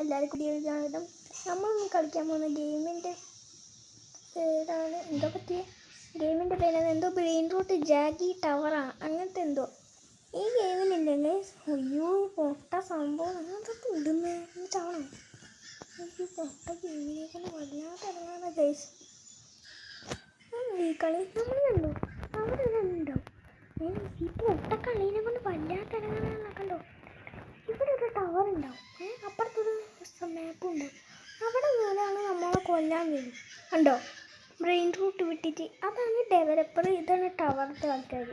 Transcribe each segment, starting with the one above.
എല്ലാവരും കൂടി കളിക്കാനും നമ്മളൊന്നും കളിക്കാൻ പോകുന്ന ഗെയിമിൻ്റെ പേരാണ് എന്തോ പറ്റിയ ഗെയിമിൻ്റെ പേരാണ് എന്തോ ബ്രെയിൻ റൂട്ട് ജാഗി ടവറാ അങ്ങനത്തെ എന്തോ. ഈ ഗെയിമിനില്ലേ അയ്യോ പൊട്ട സംഭവം അങ്ങനത്തെ ഇടുന്നേ ചാവണം. ഈ പൊട്ട ഗെയിമിനേക്കൊണ്ട് വല്ലാത്ത ഇറങ്ങാനാ ഗൈസ്. ഈ കളി നമ്മൾ കണ്ടോ അവിടെ ഉണ്ടാവും. ഈ പൊട്ട കളീനെ കൊണ്ട് വല്ലാത്ത ഇറങ്ങാനാ കണ്ടോ. ഇവിടെ ഒരു ടവർ ഉണ്ടാവും, അപ്പുറത്തൊരു മാപ്പ് ഉണ്ടാവും. അവിടെ വീണാണ് നമ്മളെ കൊല്ലാൻ വരും കണ്ടോ. ബ്രെയിൻ റൂട്ട് വിട്ടിട്ട് അതാണ് ഡെവലപ്പർ, ഇതാണ് ടവറിൻ്റെ ആൾക്കാർ.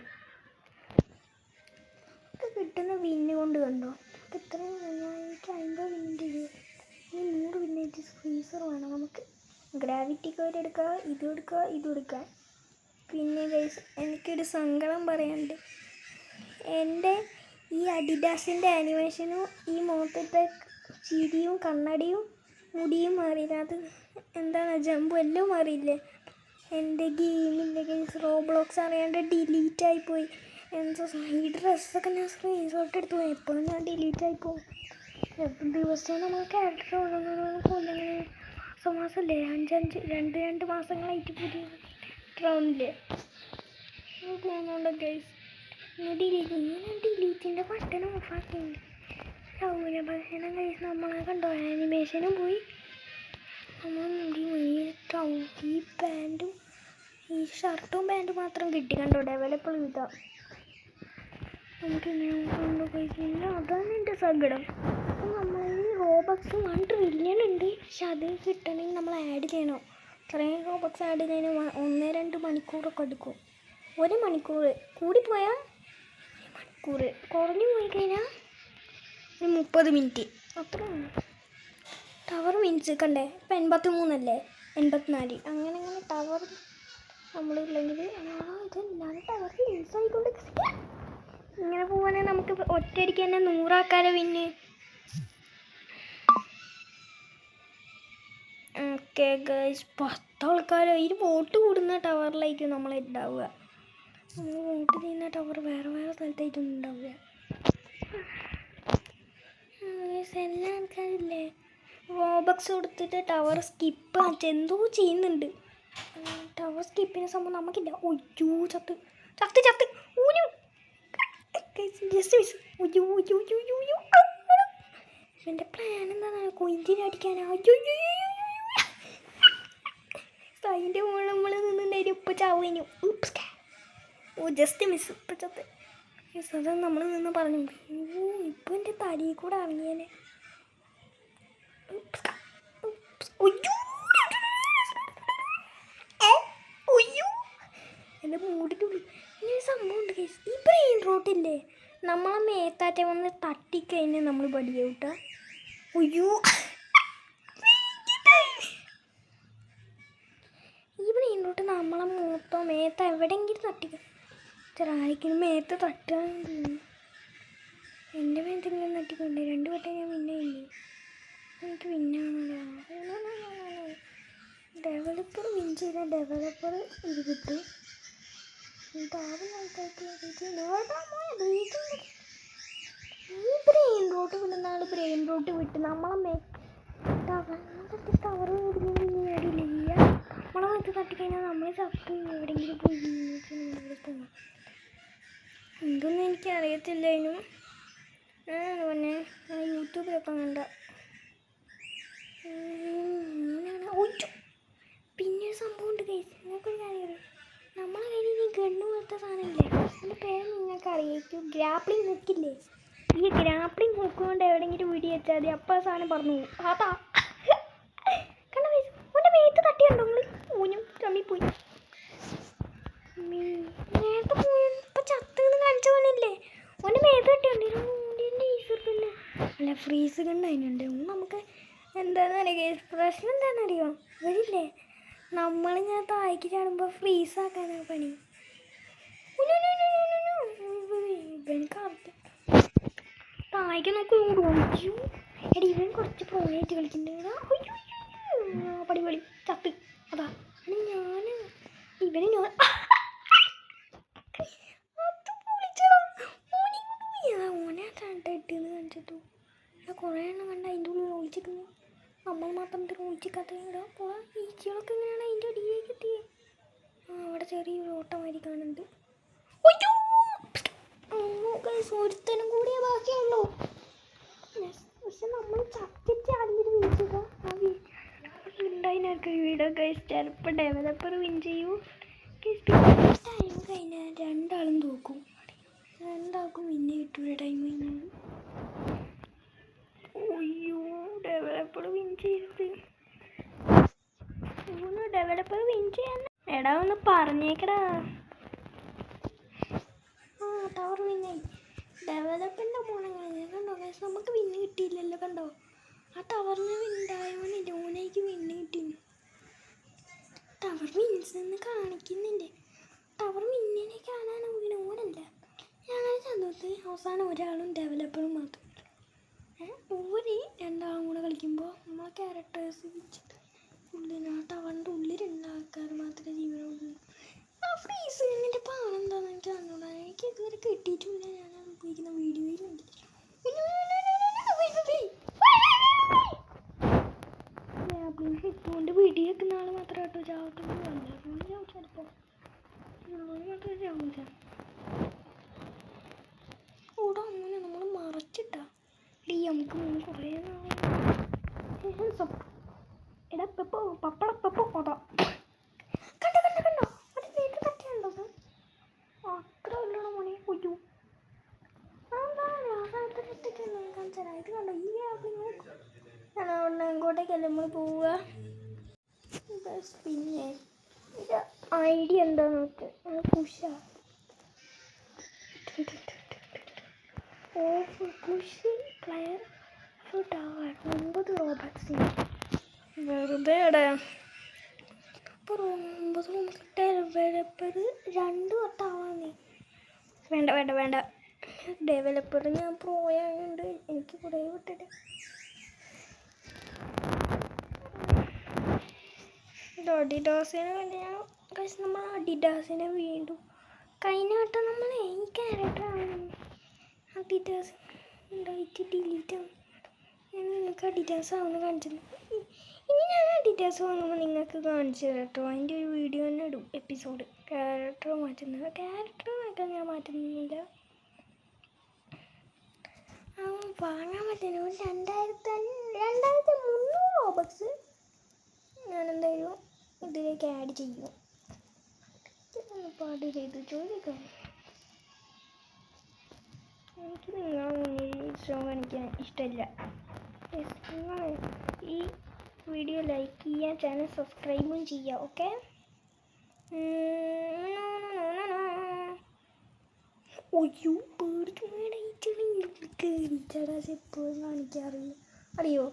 കിട്ടുന്ന വിന്ന് കൊണ്ട് കണ്ടോ ഇത്രയും എനിക്ക് 50 മിനിറ്റ് ഇനി 100 മിനിറ്റ് ഫ്രീസർ വേണം നമുക്ക്. ഗ്രാവിറ്റി കോയിൽ എടുക്കുക, ഇതും എടുക്കുക, ഇതും എടുക്കുക. പിന്നെ ഗൈസ് എനിക്കൊരു സങ്കടം പറയാനുണ്ട്. എൻ്റെ ഈ അഡിഡാസിൻ്റെ ആനിമേഷനും ഈ മുഖത്തെ ചിരിയും കണ്ണടിയും മുടിയും മാറിയില്ല. അത് എന്താണ് ജമ്പും എല്ലാം മാറിയില്ലേ. എൻ്റെ ഗെയിമിൻ്റെ ഗൈസ് റോബ്ലോക്സ് അറിയാണ്ട് ഡിലീറ്റായിപ്പോയി. എന്താ ഈ ഡ്രസ്സൊക്കെ ഞാൻ സ്ക്രീൻഷോട്ട് എടുത്തു പോയി. എപ്പോഴും ഞാൻ ഡിലീറ്റായിപ്പോവും. ദിവസവും നമ്മൾ ക്യാരക്ടർ കൊല്ലുന്നത് മാസമല്ലേ 2 മാസങ്ങളായിട്ട് പുതിയ റൗണ്ടില്ലേ പോകുന്നുണ്ട് ഗൈസ്. ഡിലീറ്റിൻ്റെ ബട്ടൺ ഓഫാക്കിയിട്ടുണ്ട്. സൗരഭക്ഷണം ഗൈസ് നമ്മളെ കണ്ടോ ആനിമേഷനും പോയി. നമ്മൾ ഈ പാൻറ്റും ഈ ഷർട്ടും പാൻറ്റും മാത്രം കിട്ടി കണ്ടോ ഡെവലപ്പർ കിട്ടാം. നമുക്കിങ്ങനെ കൊണ്ടുപോയില്ല. അതാണ് എൻ്റെ സങ്കടം. അപ്പം നമ്മൾ റോബക്സ് 1 ട്രില്യൺ ഉണ്ട്. പക്ഷെ അത് കിട്ടണമെങ്കിൽ നമ്മൾ ആഡ് ചെയ്യണം. ഇത്രയും റോബക്സ് ആഡ് ചെയ്യുന്നതിന് 1-2 മണിക്കൂറൊക്കെ എടുക്കും. 1 മണിക്കൂർ കൂടിപ്പോയാൽ 1 മണിക്കൂർ, കുറഞ്ഞു പോയി കഴിഞ്ഞാൽ 30 മിനിറ്റ് അത്രയാണ്. ടവർ മിനിറ്റ്സ് കണ്ടേ ഇപ്പം 83 അല്ലേ 84 അങ്ങനെ ടവർ നമ്മളില്ലെങ്കിൽ ഇതെല്ലാം ടവർ മിനിറ്റ്സ് ആയിക്കൊണ്ട് ഇങ്ങനെ പോവാണെങ്കിൽ നമുക്ക് ഒറ്റയടിക്ക് തന്നെ 100 ആൾക്കാരെ പിന്നെ. ഓക്കെ ഗൈസ് 10 ആൾക്കാർ അതിന് വോട്ട് കൂടുന്ന ടവറിലായിരിക്കും നമ്മളുണ്ടാവുക. നമ്മൾ വോട്ട് ചെയ്യുന്ന ടവർ വേറെ സ്ഥലത്തായിട്ടൊന്നും ഉണ്ടാവുക. എല്ലാ ആൾക്കാരില്ലേ റോബക്സ് കൊടുത്തിട്ട് ടവർ സ്കിപ്പ് എന്തോ ചെയ്യുന്നുണ്ട്. ടവർ സ്കിപ്പിന് സംഭവം നമുക്കില്ല. ഒയ്യോ ചത്ത് ഊനു ജസ്റ്റ് മിസ്. എൻ്റെ പ്ലാൻ എന്താണ് കൊയിൻറ്റിന് അടിക്കാനാ. അതിൻ്റെ മുകളിൽ നമ്മൾ നിന്നുണ്ടായിരുന്നു ഇപ്പം ചാവുന്നു. ജസ്റ്റ് മിസ് ഇപ്പം ചത്ത്. അത് നമ്മൾ നിന്ന് പറഞ്ഞു ഇപ്പം എൻ്റെ തലയിൽ കൂടെ ഇറങ്ങിയേനെ. എൻ്റെ മൂടിട്ടുള്ളൂ. ഇങ്ങനെ സംഭവമുണ്ട് കേസ്. ഈ ബ്രെയിൻ റോട്ടില്ലേ നമ്മളെ മേത്താറ്റ വന്ന് തട്ടിക്കഴിഞ്ഞാൽ നമ്മൾ പടിയാവൂട്ടാ. ഒയ്യോ ഈ ബ്രെയിൻ റോട്ട് നമ്മളെ മൂത്തോ മേത്ത എവിടെയെങ്കിലും തട്ടിക്ക. ആയിരിക്കും മേത്ത് തട്ടാന്ന് തോന്നുന്നു. എൻ്റെ മേത്തെങ്കിലും തട്ടിക്കൊണ്ട് 2 വട്ടം ഞാൻ പിന്നെ ഇല്ലേ. എനിക്ക് പിന്നാണല്ലോ ഡെവലപ്പർ വിൻ ചെയ്ത ഡെവലപ്പർ ഇത് കിട്ടും. ഈ ബ്രെയിൻ റോട്ട് വിടുന്ന ആൾ ബ്രെയിൻ റോട്ട് വിട്ട് നമ്മളെ ടവർ നേടില്ല. നമ്മളെ മേത്ത് തട്ടിക്കഴിഞ്ഞാൽ നമ്മൾ ചത്ത് എവിടെയെങ്കിലും പോയി എന്തൊന്നും എനിക്കറിയത്തില്ലായിരുന്നു. പിന്നെ യൂട്യൂബിലൊക്കെ കണ്ട പിന്നെ സംഭവമുണ്ട് കേസ്. നിങ്ങൾക്കൊരു കാര്യം അറിയാം നമ്മളെ കയ്യിൽ ഈ ഗണ്ണ് പോലത്തെ സാധനമില്ലേ അതിൻ്റെ പേര് നിങ്ങൾക്ക് അറിയാം. ഗ്രാപ്ലിംഗ് ഹുക്കില്ലേ ഈ ഗ്രാപ്ലിംഗ് ഹുക്ക് കൊണ്ട് എവിടെയെങ്കിലും വീടി വെച്ചാൽ മതി അപ്പം ആ സാധനം പറഞ്ഞു പോകും. അതാ കണ്ട കേസ് ഓൻ്റെ മേത്ത് തട്ടിയുണ്ടോ നിങ്ങൾ ഊനും ചമ്മിപ്പോയി. നേരത്തെ പോയി ഇപ്പം ചത്തെന്ന് കാണിച്ചു പോണില്ലേ ഓൻ്റെ മേത്ത് തട്ടിയുണ്ട്. ഈശ്വരത്തന്നെ അല്ല ഫ്രീസ് കണ്ട് അതിനുണ്ട്. നമുക്ക് എന്താണെന്നറിയോ കേസ് പ്രശ്നം എന്താണെന്നറിയോ വരില്ലേ നമ്മളിങ്ങനെ താഴേക്ക് ചാടുമ്പോൾ ഫ്രീസാക്കാനാണ് പണി. താഴേക്ക് നോക്കൂ എടി ഇവൻ കുറച്ച് പ്രോയായിട്ട് കളിക്കുന്നുണ്ട്. പടിപൊളി ചത്ത് അതാ ഞാൻ ഇവന് ഞാൻ അത് പൊളിച്ചതാ. ഓനെ കണ്ടിട്ടെന്ന് കാണിച്ചിട്ടു കുറേ എണ്ണം കണ്ട അതിൻ്റെ ഉള്ളിൽ ഒളിച്ചിരിക്കുന്നു. മാത്രം ദ്രോഹിച്ചിക്കാത്ത പോകാം. ഈച്ചകളൊക്കെ എങ്ങനെയാണ് അതിൻ്റെ അടിയിലേക്ക് എത്തിയേ? അവിടെ ചെറിയൊരു ഓട്ടമാരി കാണുന്നുണ്ട്. ഒരുത്തനും കൂടിയേ ബാക്കിയുള്ളൂ. പക്ഷെ നമ്മൾ ചത്തിച്ച് ആദ്യം വിളിച്ചത് ഉണ്ടായിരുന്നൊക്കെ വീഡിയോ ഗൈസ്. ചിലപ്പോൾ ഡെവലപ്പർ വിൻ ചെയ്യൂ. ടൈം കഴിഞ്ഞാൽ രണ്ടാളും തോക്കും. രണ്ടാൾക്കും പിന്നെ കിട്ടൂല ടൈം കഴിഞ്ഞാൽ. അയ്യോ ഡെവലപ്പർ വിൻ ചെയ്ത്. ഡെവലപ്പർ വിൻ ചെയ്യാൻ എടാ ഒന്ന് പറഞ്ഞേക്കടാ. ടവർ വിന്നായി. ഡെവലപ്പറിൻ്റെ മോനെ കണ്ടോ ഗൈസ്, നമുക്ക് വിന്ന് കിട്ടിയില്ലല്ലോ. കണ്ടോ ആ ടവറിന് വിന്നുണ്ടായവനില്ല, ഓനേക്ക് വിന്ന് കിട്ടി. ടവർ വിൻസ് എന്ന് കാണിക്കുന്നില്ലേ? ടവർ വിന്നിനെ കാണാൻ ഓനല്ല. ഞങ്ങൾ ചന്തത്ത് അവസാനം ഒരാളും ഡെവലപ്പറും മാത്രം. ഓര് രണ്ടാളും കൂടെ കളിക്കുമ്പോൾ നമ്മളെ ക്യാരക്ടേഴ്സ് വെച്ചിട്ട് ഉള്ളിൽ ആ ടവറിൻ്റെ ഉള്ളിൽ ആൾക്കാർ മാത്രമേ ജീവനുള്ളൂ. ആ ഫ്രീസ് എന്നിട്ട് പാണെന്താണെന്ന് എനിക്ക് അറിഞ്ഞൂടാ. എനിക്ക് ഇതുവരെ കിട്ടിയിട്ടില്ല. ഞാനത് ഉപയോഗിക്കുന്ന വീഡിയോയിലുണ്ട്. ഇട്ടുകൊണ്ട് വീഡിയോ വെക്കുന്ന ആൾ മാത്രം കേട്ടോ ചാവത്തുള്ളൂ. അല്ലാതെ ചാവും ചിലപ്പോൾ. മാത്രമേ ചാവൂല. ഓടാ അങ്ങനെ നമ്മൾ മറച്ചിട്ടാ നമുക്ക് കുറേ എടാ പെപ്പോ പപ്പടപ്പെപ്പോ കൊതാ. കണ്ടോ കണ്ടോ കണ്ടോ ഒരു വീട്ടിൽ തട്ടിയുണ്ടോ? അത്ര വല്ലോണം മോനെ കൊയ്യൂ. ഇത് കണ്ടോ ഈ ഇങ്ങോട്ടേക്കല്ലേ നമ്മൾ പോവുക. പിന്നെ ഐഡിയ എന്താന്ന് വെച്ചാൽ പുഷ പുഷ് പ്ലെയർ ടവർ 9 റോബക്സിന് വെറുതെ ഇടാ. ഇപ്പോൾ 9 റൂമിലിട്ട ഡെവലപ്പർ 2 വട്ടമാവാന്നേ. വേണ്ട വേണ്ട വേണ്ട. ഡെവലപ്പർ ഞാൻ പ്രോയായതുകൊണ്ട് എനിക്ക് കുറേ വിട്ടിട്ട് അഡിഡാസിനെ കണ്ടിയാൽ കഴിച്ച് നമ്മൾ അഡിഡാസിനെ വീണ്ടും കഴിഞ്ഞ വട്ടം നമ്മൾ ഈ ക്യാരക്ടറാണ് അഡിഡാസ് ഉണ്ടായിട്ട് ഡിലീറ്റ് ആവും. ഞാൻ നിങ്ങൾക്ക് അഡിഡാസ് ആവുന്ന കാണിച്ചത്. ഇനി ഞാൻ അഡിഡാസ് വാങ്ങുമ്പോൾ നിങ്ങൾക്ക് കാണിച്ചു കേട്ടോ. അതിൻ്റെ ഒരു വീഡിയോ തന്നെ ഇടും എപ്പിസോഡ്. ക്യാരക്ടർ മാറ്റുന്നത് ക്യാരക്ടർ നോക്കാൻ ഞാൻ മാറ്റുന്നില്ല. വാങ്ങാൻ പറ്റുന്നു 2300 റോബക്സ് ഞാനെന്തായാലും ഇതിലേക്ക് ആഡ് ചെയ്യും. പാട് ചെയ്ത് ചോദിക്കാം. എനിക്ക് നിങ്ങളെ ഷോ കാണിക്കാൻ ഇഷ്ടമില്ല. നിങ്ങൾ ഈ വീഡിയോ ലൈക്ക് ചെയ്യുക, ചാനൽ സബ്സ്ക്രൈബും ചെയ്യുക. ഓക്കെ ഒയ്യോ പേടിച്ചു കയറിച്ചടാസ് എപ്പോഴും കാണിക്കാറില്ല അറിയോ?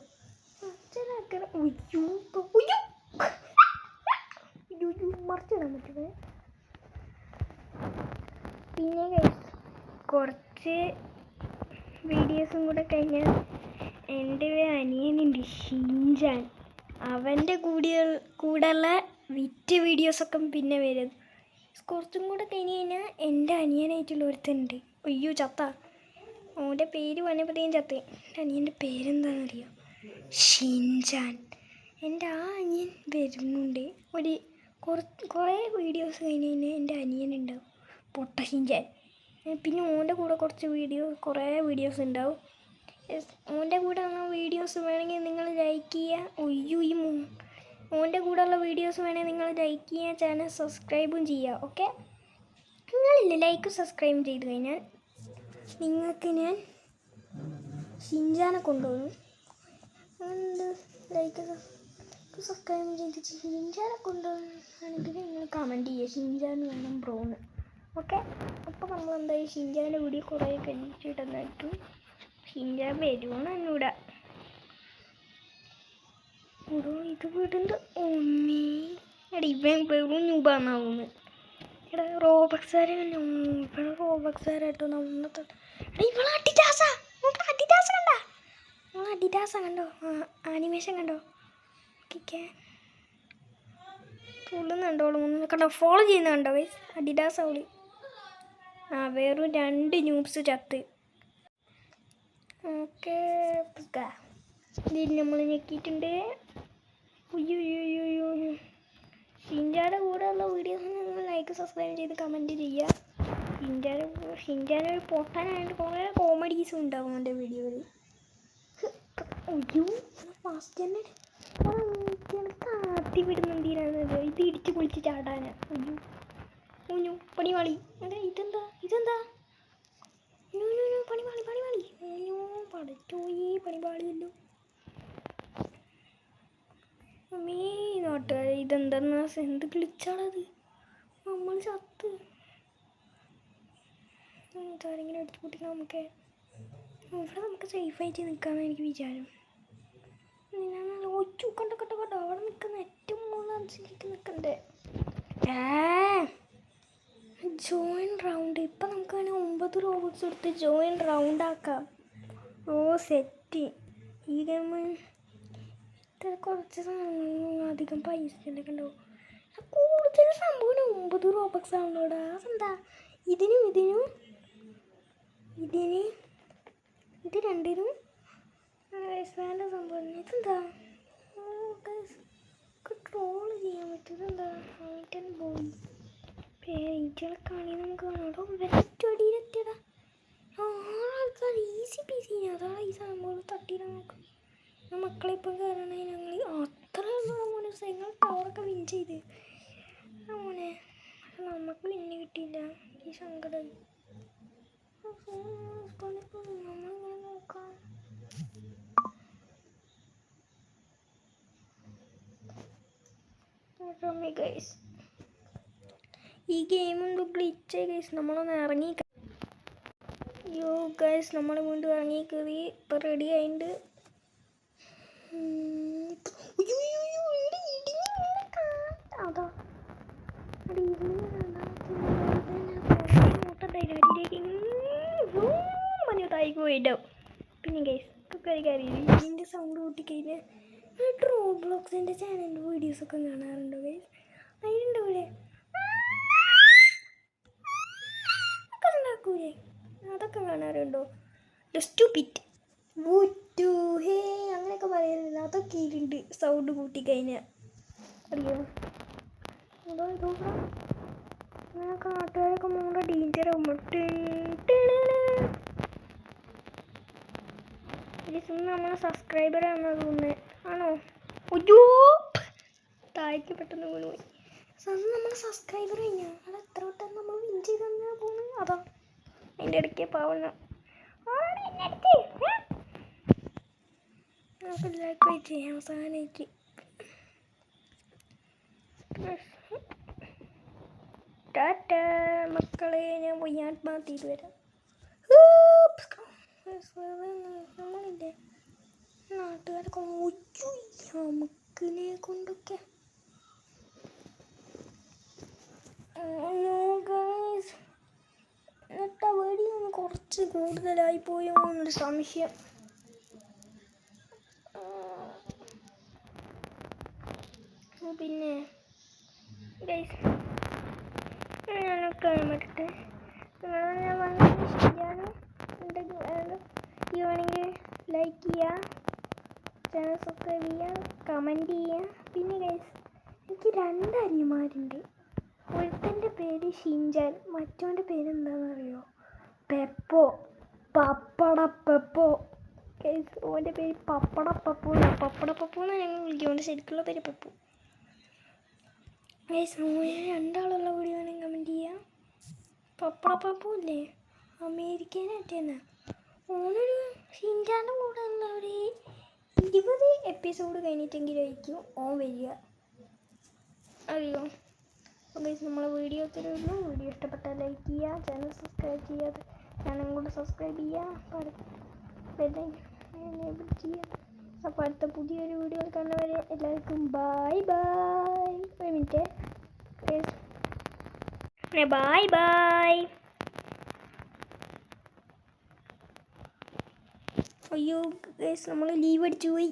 ഒയ്യോ മറിച്ചിടാൻ പറ്റുമേ. പിന്നെ കുറച്ച് വീഡിയോസും കൂടെ കഴിഞ്ഞാൽ എൻ്റെ അനിയനുണ്ട് ഷിൻചാൻ. അവൻ്റെ കൂടെയുള്ള വിറ്റ് വീഡിയോസൊക്കെ പിന്നെ വരും. കുറച്ചും കൂടെ കഴിഞ്ഞ് കഴിഞ്ഞാൽ എൻ്റെ അനിയനായിട്ടുള്ള ഒരുത്തുണ്ട്. അയ്യോ ചത്ത. അവൻ്റെ പേര് പറഞ്ഞപ്പോഴത്തേക്കും ചത്തേ. എൻ്റെ അനിയൻ്റെ പേരെന്താണെന്നറിയോ? ഷിൻചാൻ. എൻ്റെ ആ അനിയൻ വരുന്നുണ്ട്. കുറേ വീഡിയോസ് കഴിഞ്ഞ് കഴിഞ്ഞാൽ എൻ്റെ അനിയനുണ്ടാവും പൊട്ട ഷിൻചാൻ. പിന്നെ ഓൻ്റെ കൂടെ കുറേ വീഡിയോസ് ഉണ്ടാവും. ഓൻ്റെ കൂടെ ഉള്ള വീഡിയോസ് വേണമെങ്കിൽ നിങ്ങൾ ലൈക്ക് ചെയ്യുക. ഒയ്യോ ഓൻ്റെ കൂടെയുള്ള വീഡിയോസ് വേണമെങ്കിൽ നിങ്ങൾ ലൈക്ക് ചെയ്യുക, ചാനൽ സബ്സ്ക്രൈബും ചെയ്യുക. ഓക്കെ നിങ്ങളില്ല ലൈക്ക് സബ്സ്ക്രൈബ് ചെയ്ത് കഴിഞ്ഞാൽ നിങ്ങൾക്ക് ഞാൻ ഷിൻചാനെ കൊണ്ടുപോകും. ലൈക്ക് സബ്സ്ക്രൈബ് ചെയ്ത് ഷിൻചാനെ കൊണ്ടുപോകുകയാണെങ്കിൽ നിങ്ങൾ കമൻറ്റ് ചെയ്യുക ഷിൻചാൻ വേണം ബ്രോന്ന്. ഓക്കെ അപ്പോൾ നമ്മൾ എന്തായാലും ഷിൻചാൻ്റെ വീഡിയോ കുറേ കഴിച്ചിട്ടുണ്ടായിട്ടും ഷിൻചാൻ വരുമോന്ന് എന്നൂടാ. ഓരോ ഇത് വിടുന്നത് ഒന്നേ എടാ ഇവൻ വെറും ന്യൂബാന്നാവുന്നു. എടാ റോബക്സാരെ ഇവിടെ റോബക്സാരായിട്ടോ നമ്മളെ ഇവളെ അഡിഡാസാ കണ്ട അഡിഡാസാ കണ്ടോ? ആനിമേഷൻ കണ്ടോ? തുള്ളുന്നുണ്ടോളൂ കണ്ടോ? ഫോളോ ചെയ്യുന്ന കണ്ടോ ഗൈസ്? അഡിഡാസ് അവളി. വെറും 2 ന്യൂബ്സ് ചത്ത്. ഓക്കെ ഇതിൽ നമ്മൾ ഞെക്കിയിട്ടുണ്ട്. അയ്യോ ഷിൻജാൻ്റെ കൂടെയുള്ള വീഡിയോസ് നിങ്ങൾ ലൈക്ക് സബ്സ്ക്രൈബ് ചെയ്ത് കമൻറ്റ് ചെയ്യുക. ഷിൻജാൻ ഒരു പൊട്ടനായിട്ട് കുറേ കോമഡീസും ഉണ്ടാവും എൻ്റെ വീഡിയോയിൽ. അയ്യോ ഫാസ്റ്റ് തന്നെ കാത്തി വിടുന്നെന്തിനാണ് ഇത് ഇടിച്ച് പൊളിച്ച് ചാടാനാ. അയ്യോ പണിവാളി ഇതെന്താ പണിവാളി അയ്യോ പടച്ചോയി പണിവാളിയല്ലോ. അമ്മേ നാട്ടുകാരെ ഇതെന്താ എന്ത് ഗ്ലിച്ചാണത്, നമ്മൾ ചത്ത് ആരെങ്കിലും അടിച്ചു പൊട്ടിക്കണം. ഇവിടെ നമുക്ക് സേഫായിട്ട് നിൽക്കാമെന്ന് എനിക്ക് വിചാരം. ഒച്ചു കണ്ടോ അവിടെ നിൽക്കുന്ന ഏറ്റവും മുകളിലേക്ക് നിൽക്കണ്ടേ. ജോയിൻ റൗണ്ട് ഇപ്പം നമുക്ക് വേണമെങ്കിൽ 9 റോബോട്ട്സ് എടുത്ത് ജോയിൻ റൗണ്ട് ആക്കാം. സെറ്റ്. ഈ ഗെയിം കുറച്ച് അധികം പൈസ ഉണ്ടാവും. കൂടുതൽ സംഭവം 9 റോബക്സ് ആണല്ലോടാ. അതെന്താ ഇതിന് ഇത് രണ്ടിനും വേണ്ട സംഭവം. ഇതെന്താ ട്രോൾ ചെയ്യാൻ പറ്റും. ഇതെന്താ പോയി പേജുകളെ കാണി നമുക്ക് കാണാം. വെറ്റടിയിലെത്തിയതാ ആൾക്കാർ ഈസി പീസി. അതാണ് ഈ സംഭവം തട്ടിയിടാൻ നോക്കും. മക്കളെ ഇപ്പം കയറണേ ഞങ്ങൾ അത്രയുള്ള മോനെ ഞങ്ങൾ ടവറൊക്കെ വിൻ ചെയ്ത് മോനെ. നമുക്ക് വിന്ന് കിട്ടിയില്ല. ഈ സങ്കടം നമ്മളിങ്ങനെ നോക്കാം. ഗൈസ് ഈ ഗെയിമും ഗ്ലിച്ച് ഗൈസ്. നമ്മളൊന്ന് ഇറങ്ങി ഗൈസ് നമ്മൾ വീണ്ടും ഇറങ്ങി കയറി ഇപ്പം റെഡി ആയിട്ടുണ്ട്. അതാ തായിക്ക് പോയിട്ടോ. പിന്നെ ഗൈസ് ഇതിൻ്റെ സൗണ്ട് കൂട്ടിക്കഴിഞ്ഞാൽ റോഡ് ബ്ലോക്സിൻ്റെ ചാനലിൻ്റെ വീഡിയോസൊക്കെ കാണാറുണ്ടോ ഗൈസ്? അതിലുണ്ടാവൂലേ ഉണ്ടാക്കൂലേ അതൊക്കെ കാണാറുണ്ടോ? സ്റ്റുപ്പിഡ് ഹേ അങ്ങനെയൊക്കെ പറയുന്നില്ല. അതൊക്കെ ഇതിലുണ്ട് സൗണ്ട് കൂട്ടിക്കഴിഞ്ഞാൽ അറിയോ? അങ്ങനെയൊക്കെ നാട്ടുകാരൊക്കെ മോളുടെ ഡേഞ്ചർ ആകുമ്പോൾ നമ്മളെ സബ്സ്ക്രൈബറാണെന്ന് തോന്നുന്നത്. ആണോ? അയ്യോ താഴേക്ക് പെട്ടെന്ന് വീണുപോയി. നമ്മളെ സബ്സ്ക്രൈബർ കഴിഞ്ഞാൽ അത് എത്ര വട്ടം നമ്മൾ വിൻ ചെയ്തെന്നാ പോകുന്നത്. അതാ അതിൻ്റെ ഇടയ്ക്ക് പാവുന്ന നമുക്ക് ലൈക്ക് വെച്ച് അവസാനമായിട്ട് ടാറ്റ മക്കളെ. ഞാൻ പോയി ആത്മഹത്യ ചെയ്ത് വരാം. നമ്മളില്ലേ നാട്ടുകാരൊക്കെ നമുക്കിനെ കൊണ്ടൊക്കെ എന്നിട്ട് വെടിയൊന്ന് കുറച്ച് കൂടുതലായി പോയോ എന്നൊരു സംശയം. പിന്നെ ഗൈസ് ഞാനൊക്കെ പറ്റട്ടെ. ഞാൻ വളരെ ശരിയാണ് വേണമെങ്കിൽ ലൈക്ക് ചെയ്യുക, ചാനൽ സബ്സ്ക്രൈബ് ചെയ്യുക, കമൻറ്റ് ചെയ്യുക. പിന്നെ ഗൈസ് എനിക്ക് 2 അനിയന്മാരുണ്ട്. ഒരുത്തൻ്റെ പേര് ഷിൻജാൻ, മറ്റവൻ്റെ പേര് എന്താണെന്നറിയോ? പെപ്പോ, പപ്പട പെപ്പോ. ഗൈസ് ഓൻ്റെ പേര് പപ്പട പപ്പു എന്നാണ് ഞങ്ങൾ വിളിക്കുകൊണ്ട് ശരിക്കുള്ള പേര് പെപ്പു. ഗൈസ് രണ്ടാളുള്ള വീഡിയോ വേണമെങ്കിൽ കമൻറ്റ് ചെയ്യുക. പപ്പട പപ്പു ഇല്ലേ അമേരിക്കയിലെത്തിയെന്നാ. ഓനൊരു ഷിൻജാൻ്റെ കൂടെ ഉള്ള ഒരു 20 എപ്പിസോഡ് കഴിഞ്ഞിട്ടെങ്കിലും ആയിരിക്കും ഓൻ വരിക അറിയോ? അപ്പോൾ നമ്മളെ വീഡിയോ ഇത്രയേ ഉള്ളൂ. വീഡിയോ ഇഷ്ടപ്പെട്ടാൽ ലൈക്ക് ചെയ്യുക, ചാനൽ സബ്സ്ക്രൈബ് ചെയ്യാതെ ചാനൽ കൂടെ സബ്സ്ക്രൈബ് ചെയ്യുക, എനേബിൾ ചെയ്യുക. അപ്പോൾ അടുത്ത പുതിയൊരു വീഡിയോ കാണുന്നവരെ എല്ലാവർക്കും ബൈ. ഒരു മിനിറ്റ് ബൈ. അയ്യോ ഗൈസ് നമ്മൾ ലീവ് അടിച്ചു പോയി.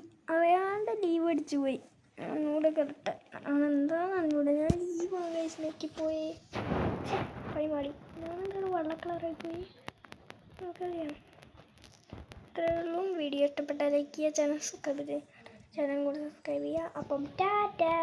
ലീവ് അടിച്ചു പോയി. ഒന്നുകൂടെ കറക്റ്റ് എന്താണെന്ന് അറിഞ്ഞൂടെ. ഞാൻ ലീവാണ് ഗൈസ് നോക്കിപ്പോയി. പരിപാടി ഞാനെന്താണ് വെള്ള കളറായി പോയി. നമുക്കറിയാം. ഇത്രയേ ഉള്ളൂ. വീഡിയോ ഇഷ്ടപ്പെട്ടാൽ ലൈക്ക് ചെയ്യുക, ചാനൽ കൂടെ സബ്സ്ക്രൈബ് ചെയ്യുക. അപ്പം ടാറ്റാ.